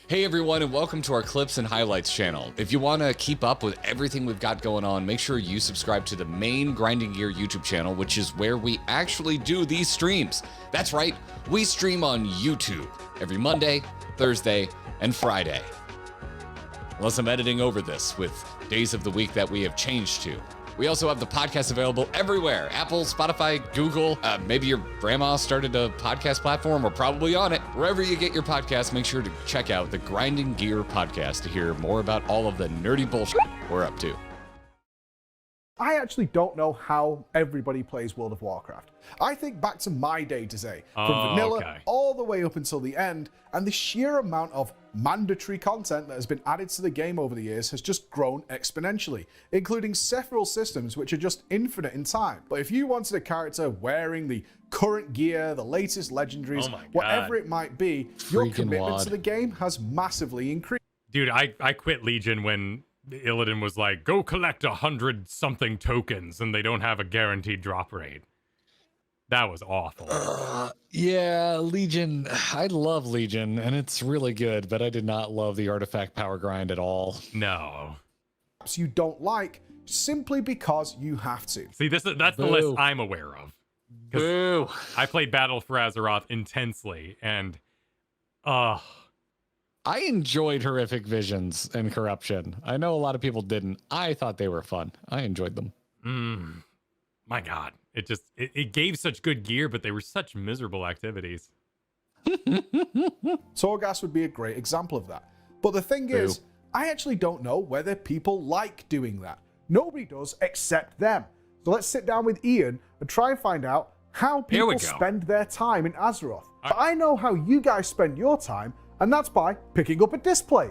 Hey everyone, and welcome to our Clips and Highlights channel. If you want to keep up with everything we've got going on, make sure you subscribe to the main Grinding Gear YouTube channel, which is where we actually do these streams. That's right, we stream on YouTube every Monday, Thursday, and Friday. Unless I'm editing over this with days of the week that we have changed to. We also have the podcast available everywhere. Apple, Spotify, Google. Maybe your grandma started a podcast platform. We're probably on it. Wherever you get your podcast, make sure to check out the Grinding Gear podcast to hear more about all of the nerdy bullshit we're up to. I actually don't know how everybody plays World of Warcraft. I think back to my day to day, from vanilla all the way up until the end, and the sheer amount of mandatory content that has been added to the game over the years has just grown exponentially, including several systems which are just infinite in time. But if you wanted a character wearing the current gear, the latest legendaries, whatever it might be, your commitment to the game has massively increased. Dude, I quit Legion when Illidan was like, go collect 100-something tokens and they don't have a guaranteed drop rate. That was awful. Yeah, Legion. I love Legion, and it's really good, but I did not love the artifact power grind at all. No. You don't like simply because you have to. See, that's the list I'm aware of. Boo. I played Battle for Azeroth intensely, and I enjoyed Horrific Visions and Corruption. I know a lot of people didn't. I thought they were fun. I enjoyed them. My God. It gave such good gear, but they were such miserable activities. Torghast would be a great example of that. But the thing is, I actually don't know whether people like doing that. Nobody does except them. So let's sit down with Ian and try and find out how people spend their time in Azeroth. But I know how you guys spend your time, and that's by picking up a display.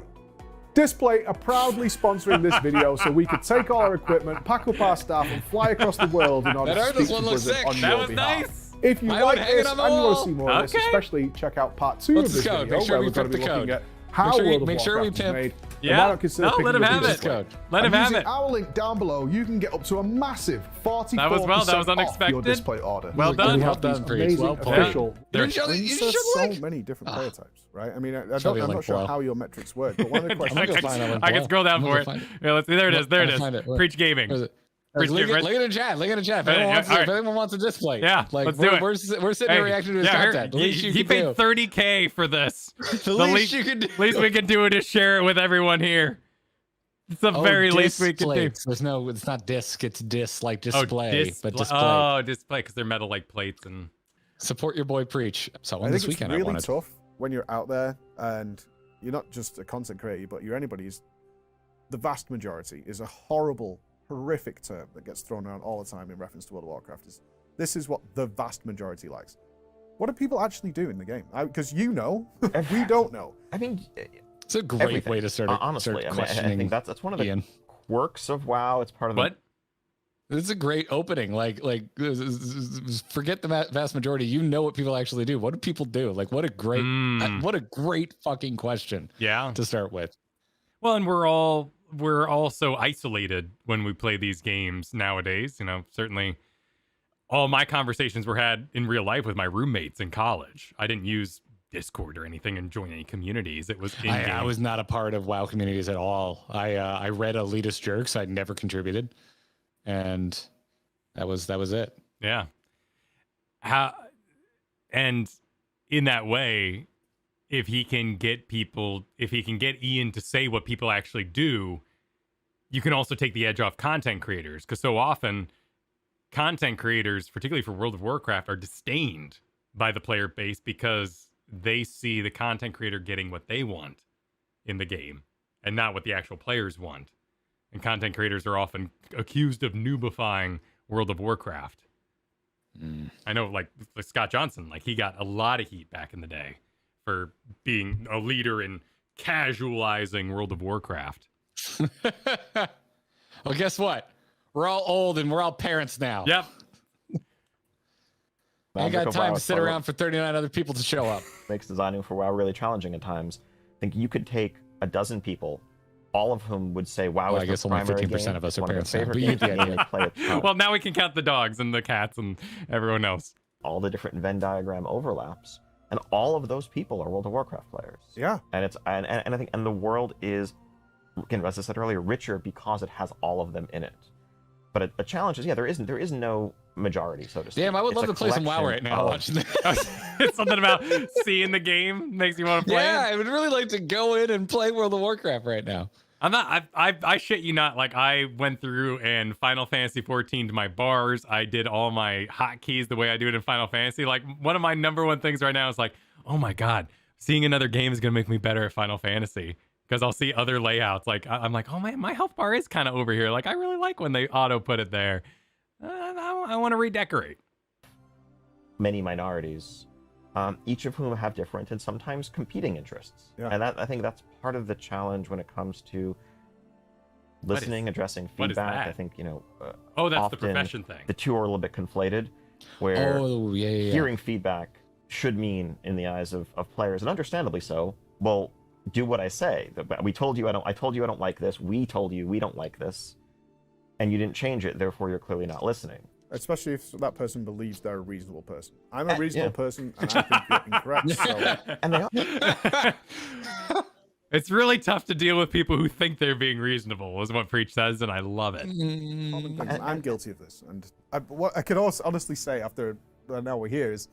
Display are proudly sponsoring this video so we could take all our equipment, pack up our stuff, and fly across the world in order to speak to Blizzard on your behalf. Nice. If you like this and you want to see more of this, especially check out part 2 of this video, where we're going to be looking at how World of Warcraft is made. Yeah, no, let him have it. Let him have it. Using our link down below, you can get up to a massive 44% off your display order. Well done. We have these amazing official. There's so many different player types, right? I mean, I'm not sure how your metrics work, but one of the questions I can scroll down for it. Yeah, let's see. There it is. There it is. Preach gaming. Look at the chat. Look at the chat. If anyone wants a display, yeah, like let's do it. We're sitting here reacting to his content. The least he paid $30K for this. The least you can do. Least we can do it is share it with everyone here. It's the very least we can do. There's no, it's not disc, it's like display, but display. Oh, display, because they're metal like plates. And support your boy Preach. So on this weekend, it's really tough when you're out there and you're not just a content creator, but you're anybody. The vast majority is a horrific term that gets thrown around all the time in reference to World of Warcraft. This is what the vast majority likes. What do people actually do in the game? Because we don't know. I mean, it's a great way to start. Honestly, I think that's one of the quirks of WoW. It's part of the. This is a great opening. Like, forget the vast majority. You know what people actually do. What do people do? Like, what a great fucking question. Yeah. To start with. Well, and we're all so isolated when we play these games nowadays. You know, certainly all my conversations were had in real life with my roommates in college. I didn't use Discord or anything and join any communities. It was in-game. I was not a part of WoW communities at all. I read Elitist Jerks. I never contributed, and that was it. Yeah. And in that way, if he can get Ian to say what people actually do, you can also take the edge off content creators. Because so often, content creators, particularly for World of Warcraft, are disdained by the player base because they see the content creator getting what they want in the game and not what the actual players want. And content creators are often accused of noobifying World of Warcraft. I know, like Scott Johnson, like he got a lot of heat back in the day for being a leader in casualizing World of Warcraft. Well, guess what? We're all old and we're all parents now. Yep. I ain't got time to sit around for 39 other people to show up. Makes designing for WoW really challenging at times. I think you could take a dozen people, all of whom would say WoW is the primary game. I guess only 50% of us are parents now, but you get the idea. Well, now we can count the dogs and the cats and everyone else. All the different Venn diagram overlaps, And all of those people are World of Warcraft players. Yeah. And it's and I think the world is, again, as I said earlier, richer because it has all of them in it. But a challenge is, there is no majority, so to speak. Damn, I would love to play some WoW right now watching this. It's something about seeing the game makes you want to play. Yeah, I would really like to go in and play World of Warcraft right now. I'm not. I shit you not. Like, I went through and Final Fantasy 14 to my bars. I did all my hotkeys the way I do it in Final Fantasy. Like, one of my number one things right now is like, oh my god, seeing another game is gonna make me better at Final Fantasy, because I'll see other layouts. Like, I'm like, oh my health bar is kind of over here. Like, I really like when they auto put it there. I want to redecorate. Many minorities, each of whom have different and sometimes competing interests. Yeah. And I think that's part of the challenge when it comes to listening, addressing feedback. I think, oh, that's the often profession thing. The two are a little bit conflated, where yeah. hearing feedback should mean, in the eyes of players, and understandably so, well, do what I say. I told you I don't like this. We told you we don't like this. And you didn't change it, therefore you're clearly not listening. Especially if that person believes they're a reasonable person. I'm a reasonable person, and I think you're incorrect. So. And they are. It's really tough to deal with people who think they're being reasonable, is what Preach says, and I love it. I'm guilty of this. And what I could also honestly say, after now we're here, is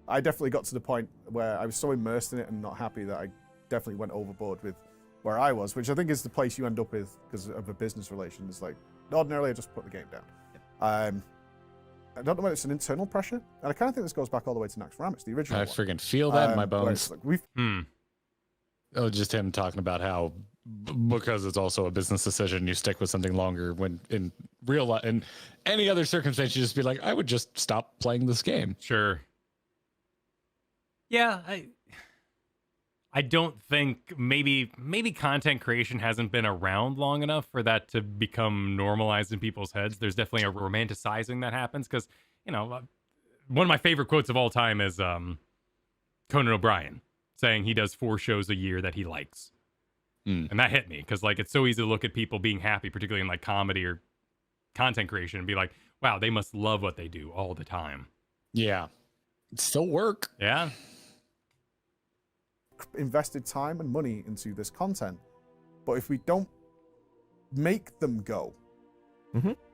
I definitely got to the point where I was so immersed in it and not happy that I definitely went overboard with where I was, which I think is the place you end up with because of a business relation. It's like, ordinarily, I just put the game down. I don't know whether it's an internal pressure, and I kind of think this goes back all the way to Naxxramas, the original I one. freaking feel that in my bones. Like Oh, just him talking about how, because it's also a business decision, you stick with something longer, when in real life, in any other circumstance, you just be like, I would just stop playing this game. Sure. Yeah, I don't think, maybe content creation hasn't been around long enough for that to become normalized in people's heads. There's definitely a romanticizing that happens, because, one of my favorite quotes of all time is Conan O'Brien saying he does 4 shows a year that he likes. And that hit me, because, like, it's so easy to look at people being happy, particularly in, like, comedy or content creation, and be like, wow, they must love what they do all the time. Yeah. It's still work. Yeah. Invested time and money into this content, but if we don't make them go,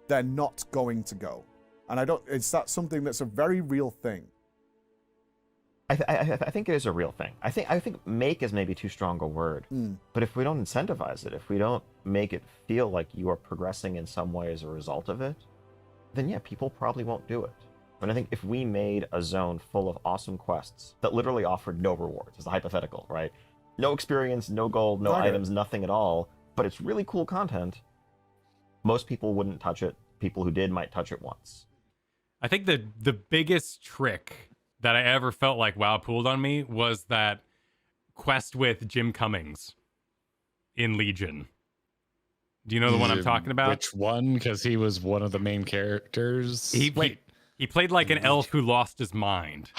they're not going to go. And it's that something that's a very real thing. I think it is a real thing. I think make is maybe too strong a word. But if we don't incentivize it, if we don't make it feel like you are progressing in some way as a result of it, then yeah, people probably won't do it. And I think if we made a zone full of awesome quests that literally offered no rewards, as a hypothetical, right? No experience, no gold, no items, nothing at all, but it's really cool content, most people wouldn't touch it. People who did might touch it once. I think the biggest trick that I ever felt like WoW pulled on me was that quest with Jim Cummings in Legion. Do you know the one I'm talking about? Which one? Because he was one of the main characters. He played like an elf who lost his mind.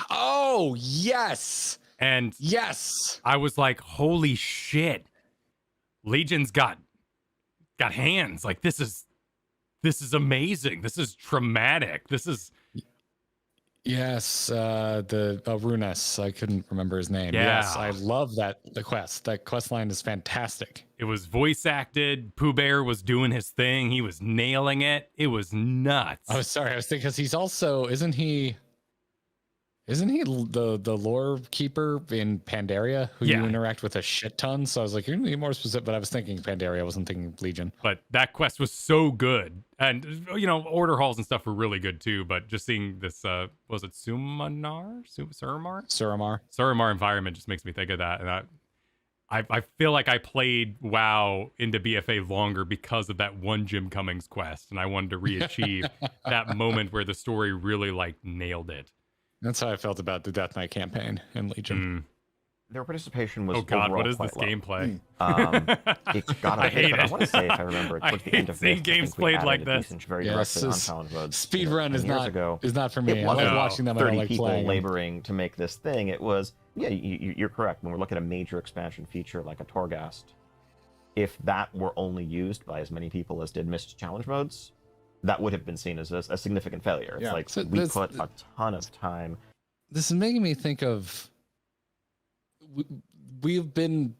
Oh, yes. And yes, I was like, holy shit. Legion's got hands. Like, this is amazing. This is traumatic. This is... Yes, the Runes. I couldn't remember his name. Yeah. Yes, I love that quest. That quest line is fantastic. It was voice acted. Pooh Bear was doing his thing. He was nailing it. It was nuts. Oh, sorry. I was thinking, because he's also, isn't he the lore keeper in Pandaria, who you interact with a shit ton? So I was like, you're gonna be more specific, but I was thinking Pandaria. I wasn't thinking Legion. But that quest was so good. And, order halls and stuff were really good too. But just seeing this, was it Suramar? Suramar environment just makes me think of that. And I feel like I played WoW into BFA longer because of that one Jim Cummings quest. And I wanted to re-achieve that moment where the story really, nailed it. That's how I felt about the Death Knight campaign in Legion. Their participation was what is this low. gameplay? It got I hate it. I want to say, if I remember, towards the end of seeing games played like this. Speedrun is not for me. It I like watching them. 30 I like people playing laboring to make this thing. It was, you're correct. When we're looking at a major expansion feature like a Torghast, if that were only used by as many people as did missed challenge modes, that would have been seen as a significant failure. It's we put a ton of time. This is making me think of we've been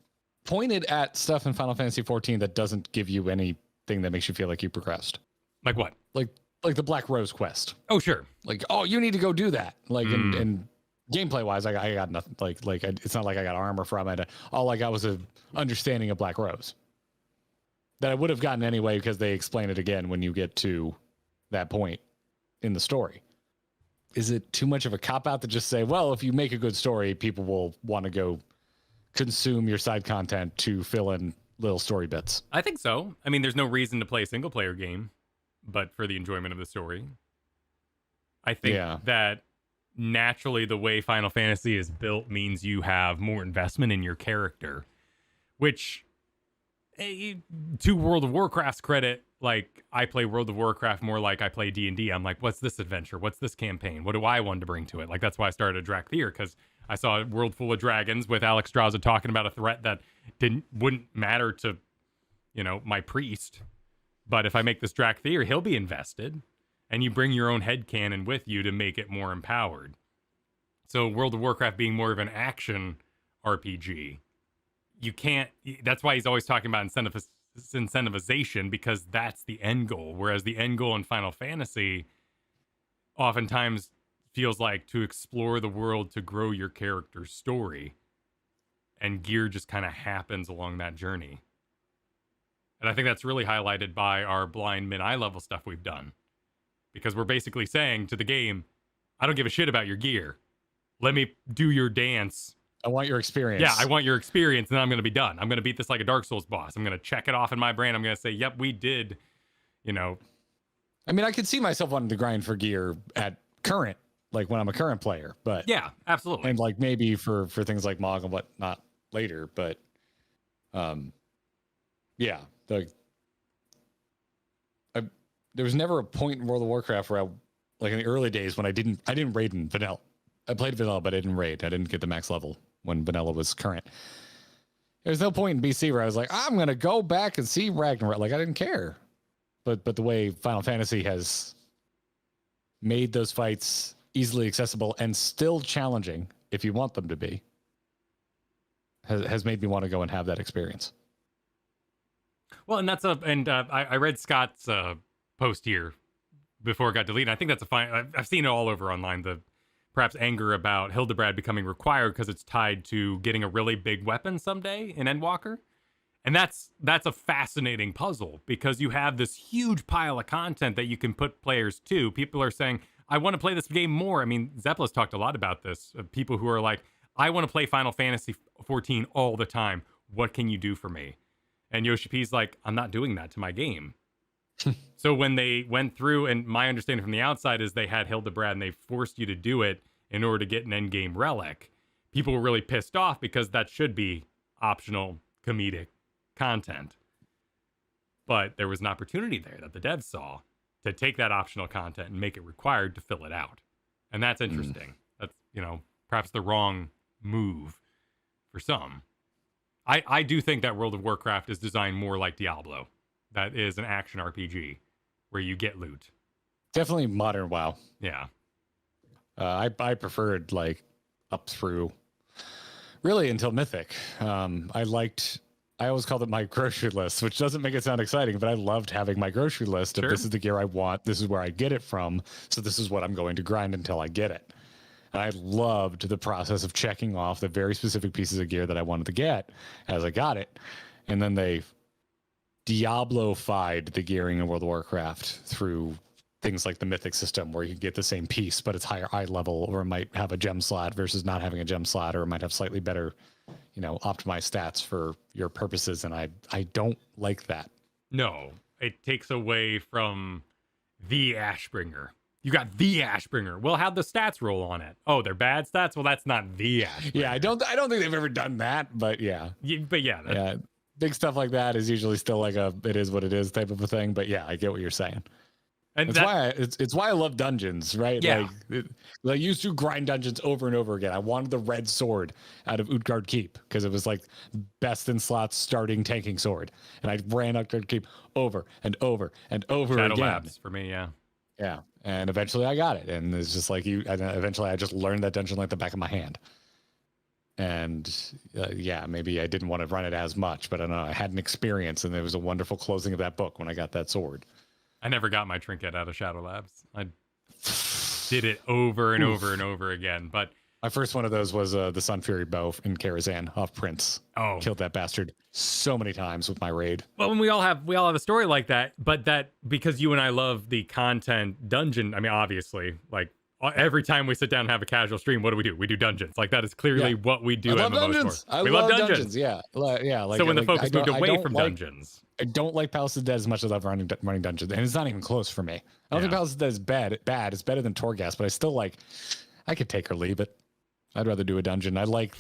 pointed at stuff in Final Fantasy 14 that doesn't give you anything that makes you feel like you progressed. Like what? Like the Black Rose quest. Oh, sure. Like, oh, you need to go do that. Like, and gameplay wise, I got nothing. It's not like I got armor from it. All I got was a understanding of Black Rose that I would have gotten anyway, because they explain it again when you get to that point in the story. Is it too much of a cop-out to just say, well, if you make a good story, people will want to go consume your side content to fill in little story bits? I think so. I mean, there's no reason to play a single-player game, but for the enjoyment of the story. I think that naturally the way Final Fantasy is built means you have more investment in your character, which, to World of Warcraft's credit, like, I play World of Warcraft more like I play D&D. I'm like, what's this adventure? What's this campaign? What do I want to bring to it? Like, that's why I started Drakthir, because I saw a world full of dragons with Alex Straza talking about a threat that wouldn't matter to, my priest. But if I make this Drakthir, he'll be invested. And you bring your own headcanon with you to make it more empowered. So World of Warcraft being more of an action RPG, you can't... That's why he's always talking about incentivization, because that's the end goal. Whereas the end goal in Final Fantasy oftentimes feels like to explore the world, to grow your character's story. And gear just kind of happens along that journey. And I think that's really highlighted by our blind mid-eye level stuff we've done. Because we're basically saying to the game, I don't give a shit about your gear. Let me do your dance. I want your experience. Yeah, I want your experience, and then I'm going to be done. I'm going to beat this like a Dark Souls boss. I'm going to check it off in my brain. I'm going to say, yep, we did, I mean, I could see myself wanting to grind for gear at current, like when I'm a current player. But yeah, absolutely. And like maybe for things like Mog and whatnot later. But yeah, there was never a point in World of Warcraft where like in the early days when I didn't raid in vanilla. I played vanilla, but I didn't raid. I didn't get the max level when vanilla was current. There's no point in BC where I was like, I'm going to go back and see Ragnarok. Like, I didn't care. But the way Final Fantasy has made those fights easily accessible and still challenging, if you want them to be, has made me want to go and have that experience. Well, and I read Scott's post here before it got deleted. I think that's a fine. I've seen it all over online. The perhaps anger about Hildebrand becoming required because it's tied to getting a really big weapon someday in Endwalker. And that's a fascinating puzzle, because you have this huge pile of content that you can put players to. People are saying, I want to play this game more. I mean, Zepla's talked a lot about this. People who are like, I want to play Final Fantasy 14 all the time. What can you do for me? And Yoshi P's like, I'm not doing that to my game. So when they went through, and my understanding from the outside is they had Hildebrand and they forced you to do it in order to get an endgame relic, people were really pissed off because that should be optional comedic content. But there was an opportunity there that the devs saw to take that optional content and make it required to fill it out. And that's interesting. That's, perhaps the wrong move for some. I do think that World of Warcraft is designed more like Diablo. That is an action RPG where you get loot. Definitely modern WoW. Yeah. I preferred like up through really until Mythic. I always called it my grocery list, which doesn't make it sound exciting, but I loved having my grocery list of this is the gear I want. This is where I get it from. So this is what I'm going to grind until I get it. And I loved the process of checking off the very specific pieces of gear that I wanted to get as I got it. And then they Diablo-fied the gearing in World of Warcraft through things like the Mythic system, where you get the same piece, but it's higher eye level, or it might have a gem slot versus not having a gem slot, or it might have slightly better, optimized stats for your purposes. And I don't like that. No, it takes away from the Ashbringer. You got the Ashbringer. Well, how'd the stats roll on it? Oh, they're bad stats? Well, that's not the Ashbringer. Yeah, I don't think they've ever done that, but yeah. Yeah. Big stuff like that is usually still like it is what it is type of a thing. But yeah, I get what you're saying. And it's why I love dungeons, right? Yeah. I used to grind dungeons over and over again. I wanted the red sword out of Utgard Keep because it was like best in slots starting tanking sword. And I ran Utgard Keep over and over and over Shadow again. Labs for me, yeah. Yeah. And eventually I got it. And it's just like eventually I just learned that dungeon like the back of my hand. And yeah, maybe I didn't want to run it as much, but I don't know. I had an experience, and it was a wonderful closing of that book when I got that sword. I never got my trinket out of Shadow Labs. I did it over and over and over again. But my first one of those was the Sun Fury bow in Karazhan off Prince. Oh, killed that bastard so many times with my raid. Well, when we all have a story like that, but that because you and I love the content dungeon. I mean, obviously, like every time we sit down and have a casual stream, what do? We do dungeons. Like that is clearly what we do. I love dungeons. We love dungeons. Yeah, yeah. Like, so when the focus moved away from like, dungeons, I don't like Palace of the Dead as much as I love running dungeons, and it's not even close for me. I don't think Palace of the Dead is bad. It's better than Torghast, but I still like. I could take or leave it. I'd rather do a dungeon. I like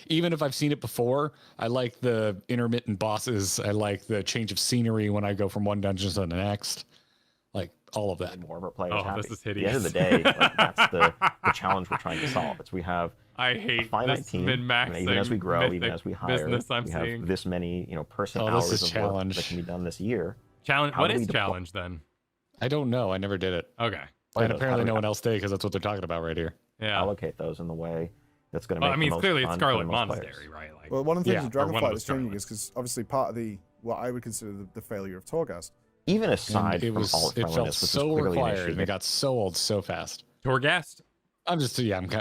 even if I've seen it before, I like the intermittent bosses. I like the change of scenery when I go from one dungeon to the next. Like all of that. More of our players happy. This is At the hideous. end of the day, like, that's the challenge we're trying to solve. It's we have I hate a finite this team, min-maxing and even as we grow, even as we hire, business I'm we seeing. have this many person this hours is of work challenge. that can be done this year. Challenge. How What do we is deploy- challenge then? I don't know. I never did it. Okay. And apparently no one else did because that's what they're talking about right here. Yeah. Allocate those in the way that's going to Well, make I mean, the most clearly it's fun Scarlet for the most Monastery, players. right? Like, Well, one of the things Yeah, with or one of Dragonflight the is changing Scarlets. is because obviously part of what I would consider the failure of Torghast. Even aside And from all its it felt friendliness, which is so clearly an required, issue, and it got so old so fast. Torghast? I'm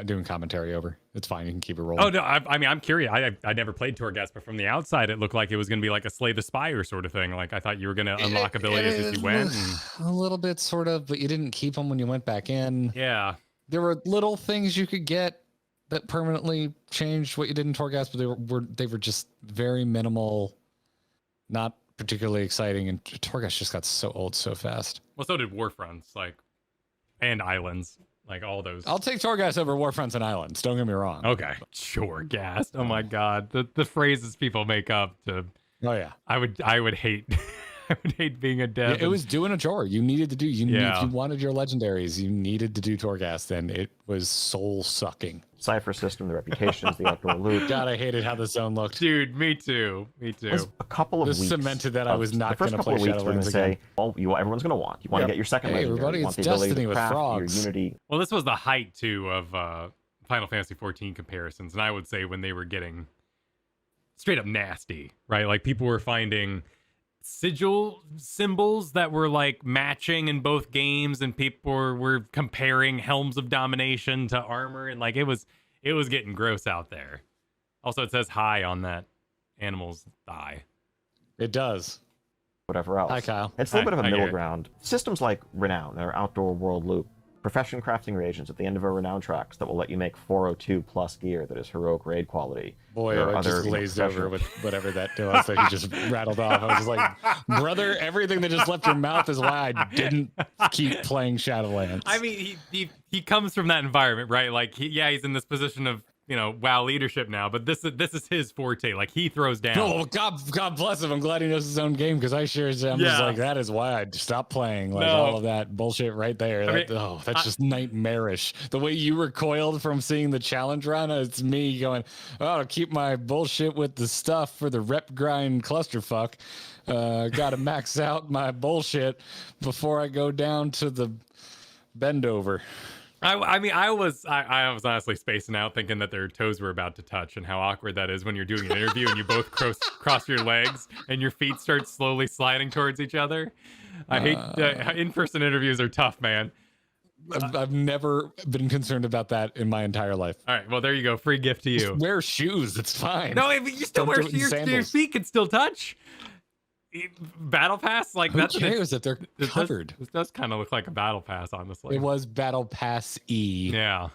doing commentary over. It's fine. You can keep it rolling. Oh no, I mean, I'm curious. I never played Torghast, but from the outside, it looked like it was going to be like a Slay the Spire sort of thing. Like I thought you were going to unlock abilities as you went. A little bit, sort of, but you didn't keep them when you went back in. Yeah. There were little things you could get that permanently changed what you did in Torghast, but they were just very minimal, not particularly exciting. And Torghast just got so old so fast. Well, so did Warfronts, and Islands, all those. I'll take Torghast over Warfronts and Islands. Don't get me wrong. Okay. Torghast. Oh my God, the phrases people make up to. Oh yeah. I would hate. I would hate being a dev. It was doing a chore. You needed to do. If Yeah. you wanted your legendaries, you needed to do Torghast, and it was soul sucking. Cipher system, the reputations, the outdoor loop. God, I hated how the zone looked. Dude, me too. There's a couple of This weeks. cemented that I was not the first gonna couple of play weeks. We're going to Shadowlands say, again. well, everyone's going to want. You want to get your second Hey, legendary. everybody, You want it's the ability Destiny to with craft frogs. your Unity. Well, this was the height too of Final Fantasy 14 comparisons, and I would say when they were getting straight up nasty, right? Like people were finding sigil symbols that were matching in both games, and people were comparing Helms of Domination to armor, and it was getting gross out there. Also, it says hi on that animal's thigh. It does. Whatever else. Hi, Kyle. It's a little bit of a Hi, middle Gary. ground. Systems like Renown, our outdoor world loop, profession crafting reagents at the end of our Renown tracks that will let you make 402 plus gear that is heroic raid quality. Boy, There are I just other, glazed professional- over with whatever that was that he just rattled off. I was just like, brother, everything that just left your mouth is why I didn't keep playing Shadowlands. I mean, he comes from that environment, right? He's in this position of WoW leadership now, but this is his forte. He throws down. Oh, God bless him. I'm glad he knows his own game because I sure as I'm just like, that is why I stopped playing. All of that bullshit right there. That's just nightmarish. The way you recoiled from seeing the challenge run, it's me going, to keep my bullshit with the stuff for the rep grind clusterfuck. Got to max out my bullshit before I go down to the bend over. I mean, I was honestly spacing out, thinking that their toes were about to touch, and how awkward that is when you're doing an interview and you both cross your legs and your feet start slowly sliding towards each other. I hate in-person interviews are tough, man. I've never been concerned about that in my entire life. All right, well there you go, free gift to you. Just wear shoes, it's fine. No, but you still Don't wear do it in your sandals. feet can still touch. Battle pass Who cares if they're covered? This does kind of look like a battle pass, honestly. It was Battle Pass E. Yeah.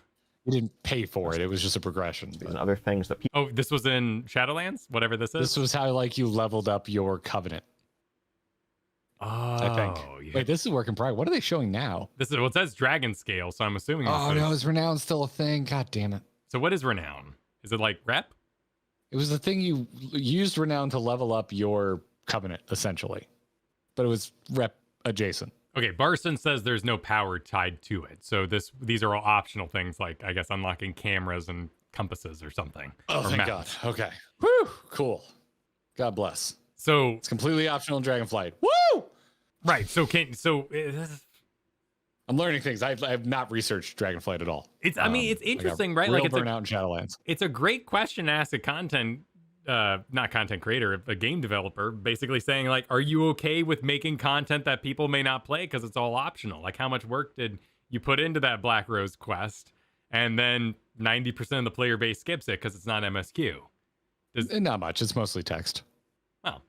You didn't pay for it. It was just a progression. And other things that people. Oh, this was in Shadowlands, whatever this is. This was how you leveled up your covenant. Oh, I think. yeah. Wait, this is work in progress. What are they showing now? This is, well, it says Dragon Scale, so I'm assuming. Oh this no, is, is Renown still a thing? God damn it! So what is Renown? Is it like rep? It was the thing you used Renown to level up your covenant, essentially, but it was rep adjacent. Okay, Barson says there's no power tied to it, so these are all optional things, like I guess unlocking cameras and compasses or something. Oh, or thank maps. God. Okay. Whew. Cool. God bless. So It's completely optional in Dragonflight. Woo! right, so I'm learning things. I have not researched Dragonflight at all. I mean, it's interesting, right? Real Like, it's burnout in Shadowlands. It's a great question to ask a not content creator, a game developer, basically saying, like, are you okay with making content that people may not play because it's all optional? Like, how much work did you put into that Black Rose quest? And then 90% of the player base skips it because it's not MSQ. Not much. It's mostly text. Well,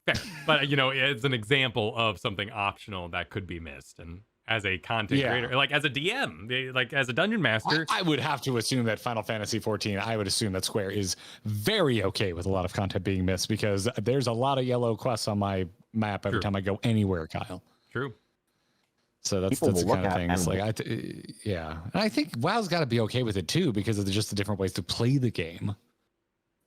fair. But, you know, it's an example of something optional that could be missed. And as a content creator, like as a DM, like as a dungeon master, I would have to assume that Final Fantasy XIV, I would assume that Square is very okay with a lot of content being missed, because there's a lot of yellow quests on my map every time I go anywhere, Kyle. True. So that's the kind of things. Like, and I think WoW's got to be okay with it too, because of just the different ways to play the game.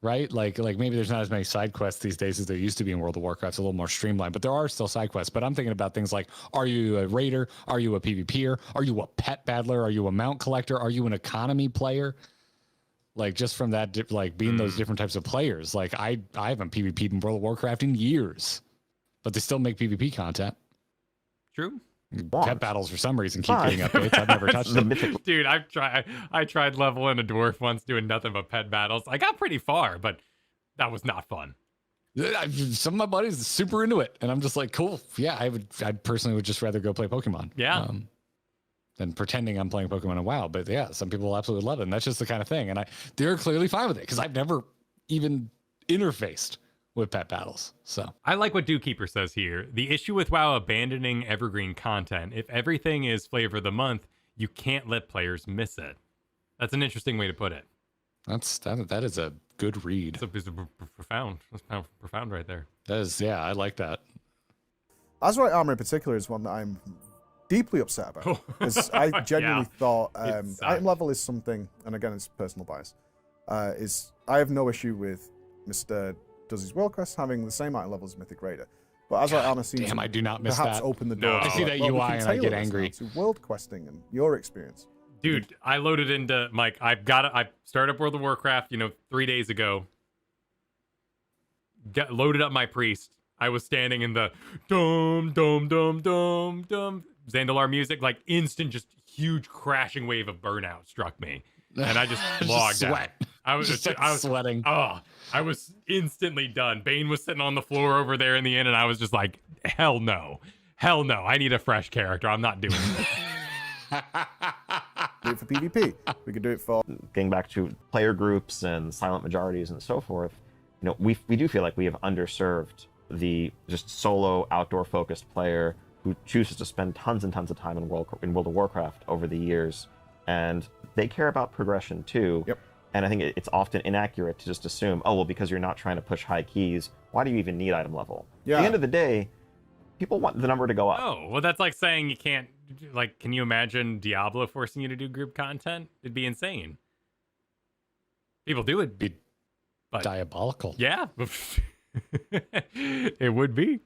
Right? Like maybe there's not as many side quests these days as there used to be in World of Warcraft. It's a little more streamlined, but there are still side quests. But I'm thinking about things like, are you a raider? Are you a PvPer? Are you a pet battler? Are you a mount collector? Are you an economy player? Like, just from that, like being those different types of players. Like, I haven't PvP'd in World of Warcraft in years, but they still make PvP content. True. Pet battles for some reason keep getting updates. I've never touched them. Dude, I tried leveling a dwarf once, doing nothing but pet battles. I got pretty far, but that was not fun. Some of my buddies are super into it, and I'm just like, cool. Yeah, I personally would just rather go play Pokemon. Yeah. Than pretending I'm playing Pokemon in WoW. But yeah, some people absolutely love it, and that's just the kind of thing. And they're clearly fine with it, because I've never even interfaced with pet battles. So I like what Dewkeeper says here. The issue with WoW abandoning evergreen content, if everything is flavor of the month, you can't let players miss it. That's an interesting way to put it. That is a good read. It's profound. That's profound right there. That is, yeah, I like that. Azurite Armor in particular is one that I'm deeply upset about, because I genuinely thought item level is something, and again, it's personal bias. I have no issue with Mr. Does his world quest having the same item level as Mythic Raider, but Azurite Armor seems I do not miss perhaps that. open the door. I see that UI and I get angry. To world questing and your experience. Dude, I loaded into Mike. I started up World of Warcraft, 3 days ago. Loaded up my priest. I was standing in the dum dum dum dum dum Zandalar music, like instant, just huge crashing wave of burnout struck me, and I just logged out. I was sweating. Oh, I was instantly done. Bane was sitting on the floor over there in the inn, and I was just like, hell no. I need a fresh character. I'm not doing this. Do it for PvP. We could do it for getting back to player groups and silent majorities and so forth. We do feel like we have underserved the just solo outdoor focused player who chooses to spend tons and tons of time in World of Warcraft over the years, and they care about progression too. Yep. And I think it's often inaccurate to just assume, oh, well, because you're not trying to push high keys, why do you even need item level? Yeah. At the end of the day, people want the number to go up. Oh, well, that's like saying you can't, like, can you imagine Diablo forcing you to do group content? It'd be insane. People do it. Be diabolical. Yeah. It would be.